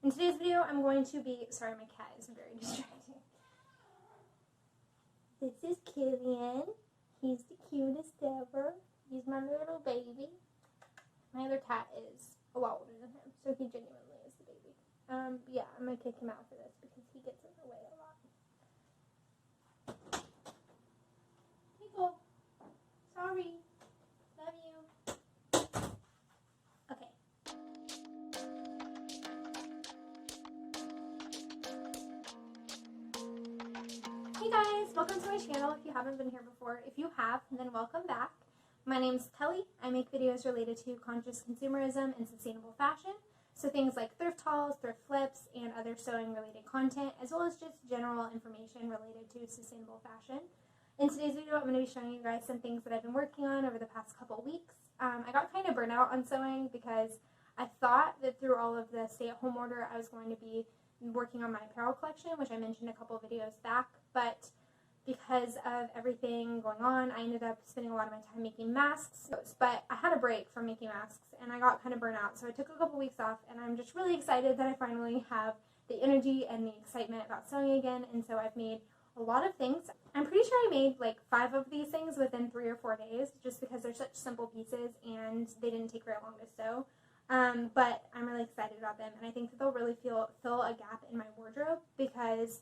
In today's video, I'm going to be, sorry, my cat is very distracting. This is Killian. He's the cutest ever. He's my little baby. My other cat is a lot older than him, so he genuinely is the baby. Yeah, I'm going to kick him out for this because he gets in the way a lot. Pickle. Sorry. Love you. Okay. Hey guys, welcome to my channel if you haven't been here before. If you have, then welcome back. My name's Kelly. I make videos related to conscious consumerism and sustainable fashion. So things like thrift hauls, thrift flips, and other sewing related content, as well as just general information related to sustainable fashion. In today's video, I'm going to be showing you guys some things that I've been working on over the past couple weeks. I got kind of burnt out on sewing because I thought that through all of the stay-at-home order, I was going to be working on my apparel collection, which I mentioned a couple videos back, but because of everything going on, I ended up spending a lot of my time making masks. But I had a break from making masks and I got kind of burnt out, so I took a couple weeks off, and I'm just really excited that I finally have the energy and the excitement about sewing again. And so I've made a lot of things. I'm pretty sure I made like 5 of these things within 3 or 4 days, just because they're such simple pieces and they didn't take very long to sew. But I'm really excited about them, and I think that they'll really fill a gap in my wardrobe, because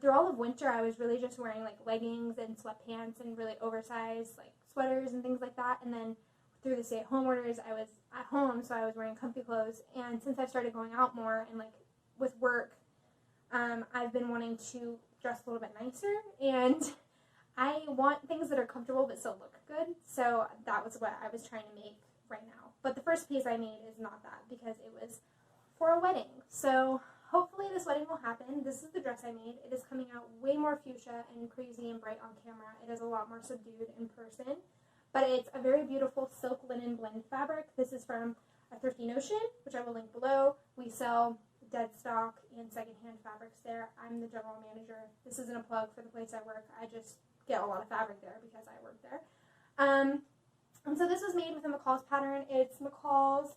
through all of winter I was really just wearing like leggings and sweatpants and really oversized like sweaters and things like that. And then through the stay-at-home orders, I was at home, so I was wearing comfy clothes. And since I've started going out more and like with work, I've been wanting to dress a little bit nicer, and I want things that are comfortable but still look good. So that was what I was trying to make right now. But the first piece I made is not that, because it was for a wedding. So hopefully this wedding will happen. This is the dress I made. It is coming out way more fuchsia and crazy and bright on camera. It is a lot more subdued in person. But it's a very beautiful silk linen blend fabric. This is from a Thrifty Notion, which I will link below. We sell dead stock and secondhand fabrics there. I'm the general manager. This isn't a plug for the place I work. I just get a lot of fabric there because I work there. And so this was made with a McCall's pattern. It's McCall's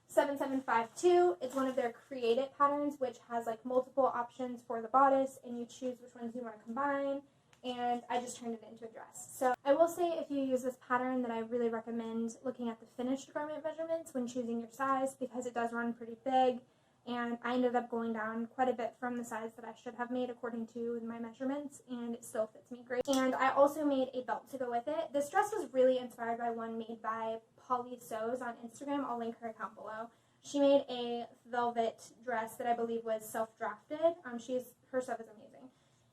7752. It's one of their Create It patterns, which has like multiple options for the bodice, and you choose which ones you want to combine. And I just turned it into a dress. So I will say, if you use this pattern, that I really recommend looking at the finished garment measurements when choosing your size, because it does run pretty big. And I ended up going down quite a bit from the size that I should have made according to my measurements, and it still fits me great. And I also made a belt to go with it. This dress was really inspired by one made by Polly Sews on Instagram. I'll link her account below. She made a velvet dress that I believe was self-drafted. Her stuff is amazing.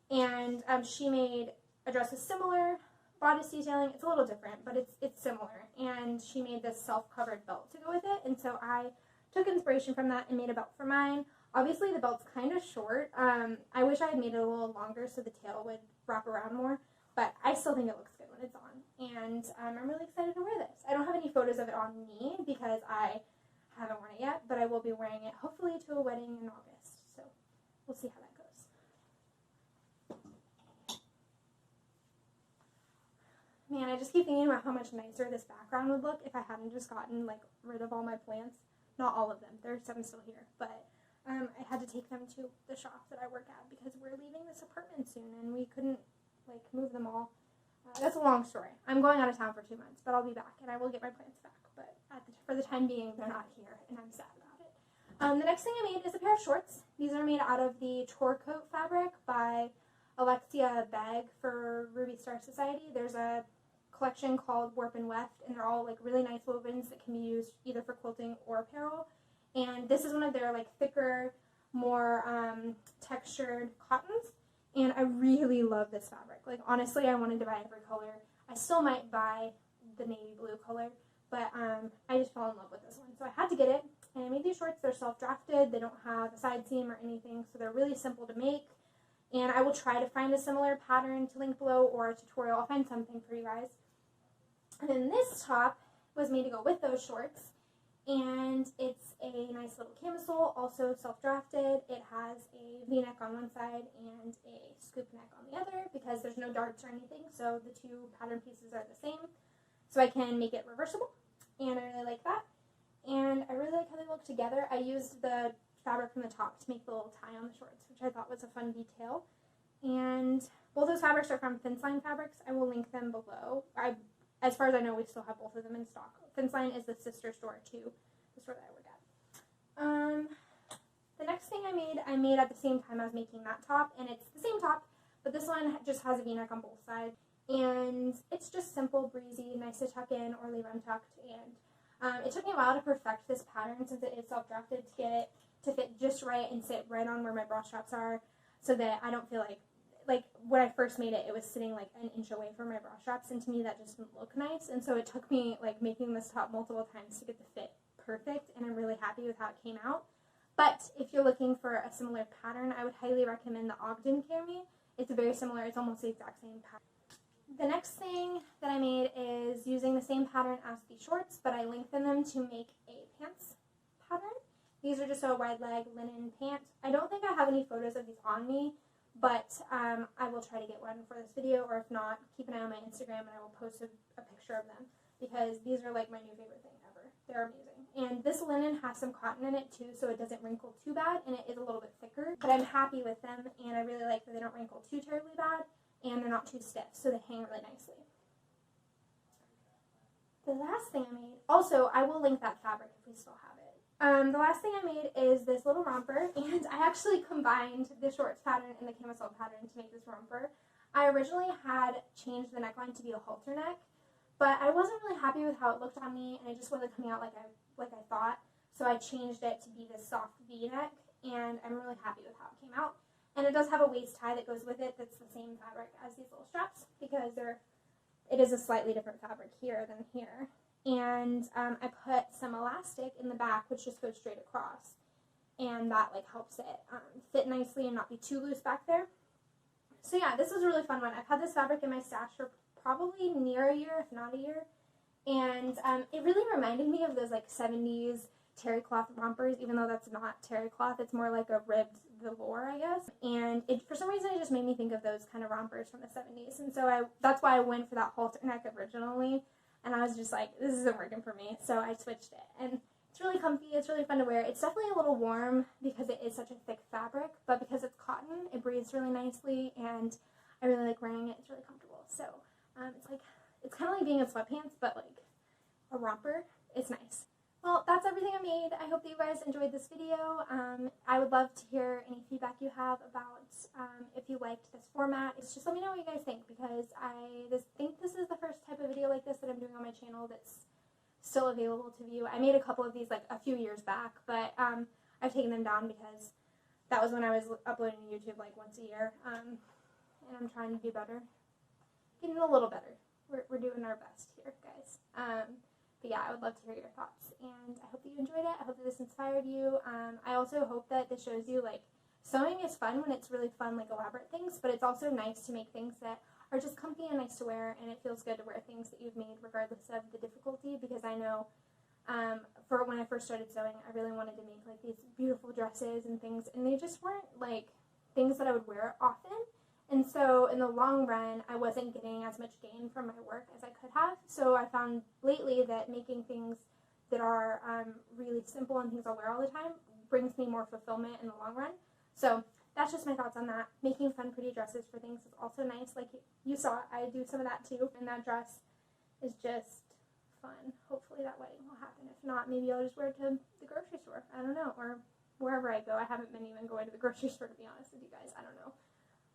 And she made a dress with similar bodice detailing. It's a little different, but it's similar. And she made this self-covered belt to go with it. And so I took inspiration from that and made a belt for mine. Obviously the belt's kind of short. I wish I had made it a little longer so the tail would wrap around more, but I still think it looks good when it's on. And I'm really excited to wear this. I don't have any photos of it on me because I haven't worn it yet, but I will be wearing it hopefully to a wedding in August. So we'll see how that goes. Man, I just keep thinking about how much nicer this background would look if I hadn't just gotten like rid of all my plants. Not all of them. There's some still here, but I had to take them to the shop that I work at because we're leaving this apartment soon and we couldn't like move them all. That's a long story. I'm going out of town for 2 months, but I'll be back and I will get my plants back. But for the time being, they're not here, and I'm sad about it. The next thing I made is a pair of shorts. These are made out of the Tour Coat fabric by Alexia Begg for Ruby Star Society. There's a collection called Warp and Weft, and they're all like really nice wovens that can be used either for quilting or apparel. And this is one of their like thicker, more textured cottons, and I really love this fabric. Like honestly, I wanted to buy every color. I still might buy the navy blue color, but I just fell in love with this one, so I had to get it. And I made these shorts. They're self-drafted. They don't have a side seam or anything, so they're really simple to make. And I will try to find a similar pattern to link below or a tutorial. I'll find something for you guys. And then this top was made to go with those shorts, and it's a nice little camisole, also self-drafted. It has a V-neck on one side and a scoop neck on the other because there's no darts or anything, so the two pattern pieces are the same. So I can make it reversible, and I really like that. And I really like how they look together. I used the fabric from the top to make the little tie on the shorts, which I thought was a fun detail. And both those fabrics are from Finsline Fabrics. I will link them below. As far as I know, we still have both of them in stock. Finsline is the sister store to the store that I work at. The next thing I made at the same time I was making that top, and it's the same top, but this one just has a V-neck on both sides. And it's just simple, breezy, nice to tuck in or leave untucked. And it took me a while to perfect this pattern since it is self-drafted to get it to fit just right and sit right on where my bra straps are, so that I don't feel like when I first made it, it was sitting like an inch away from my bra straps, and to me that just didn't look nice. And so it took me like making this top multiple times to get the fit perfect, and I'm really happy with how it came out. But if you're looking for a similar pattern, I would highly recommend the Ogden cami. It's very similar. It's almost the exact same pattern. The next thing that I made is using the same pattern as the shorts, but I lengthened them to make a pants pattern. These are just a wide leg linen pant. I don't think I have any photos of these on me, but I will try to get one for this video, or if not, keep an eye on my Instagram and I will post a picture of them, because these are like my new favorite thing ever. They're amazing. And this linen has some cotton in it too, so it doesn't wrinkle too bad, and it is a little bit thicker, but I'm happy with them, and I really like that they don't wrinkle too terribly bad, and they're not too stiff, so they hang really nicely. The last thing I made, also I will link that fabric if we still have it. The last thing I made is this little romper, and I actually combined the shorts pattern and the camisole pattern to make this romper. I originally had changed the neckline to be a halter neck, but I wasn't really happy with how it looked on me, and it just wasn't coming out like I thought, so I changed it to be this soft V-neck, and I'm really happy with how it came out. And it does have a waist tie that goes with it that's the same fabric as these little straps, because it is a slightly different fabric here than here. And I put some elastic in the back, which just goes straight across, and that like helps it fit nicely and not be too loose back there. So yeah, this was a really fun one. I've had this fabric in my stash for probably near a year, if not a year, and it really reminded me of those like 70s terry cloth rompers, even though that's not terry cloth. It's more like a ribbed velour, I guess. And for some reason, it just made me think of those kind of rompers from the 70s. And so that's why I went for that halter neck originally. And I was just like, this isn't working for me. So I switched it. And it's really comfy. It's really fun to wear. It's definitely a little warm because it is such a thick fabric. But because it's cotton, it breathes really nicely. And I really like wearing it. It's really comfortable. So it's kind of like being in sweatpants, but like a romper. It's nice. Well, that's everything I made. I hope that you guys enjoyed this video. I would love to hear any feedback you have about if you liked this format. Just let me know what you guys think, because I think this is the first type of video like this that I'm doing on my channel that's still available to view. I made a couple of these like a few years back, but I've taken them down because that was when I was uploading to YouTube like once a year, and I'm trying to do better. Getting a little better. We're doing our best here, guys. But yeah, I would love to hear your thoughts, and I hope that you enjoyed it. I hope that this inspired you. I also hope that this shows you, like, sewing is fun when it's really fun, like, elaborate things, but it's also nice to make things that are just comfy and nice to wear, and it feels good to wear things that you've made regardless of the difficulty, because I know for when I first started sewing, I really wanted to make, like, these beautiful dresses and things, and they just weren't, like, things that I would wear often. And so in the long run, I wasn't getting as much gain from my work as I could have. So I found lately that making things that are really simple and things I'll wear all the time brings me more fulfillment in the long run. So that's just my thoughts on that. Making fun, pretty dresses for things is also nice. Like you saw, I do some of that too. And that dress is just fun. Hopefully that wedding will happen. If not, maybe I'll just wear it to the grocery store. I don't know. Or wherever I go. I haven't been even going to the grocery store, to be honest with you guys. I don't know.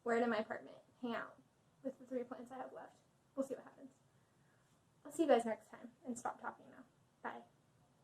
Wear it in my apartment, hang out with the 3 plants I have left. We'll see what happens. I'll see you guys next time, and stop talking now. Bye.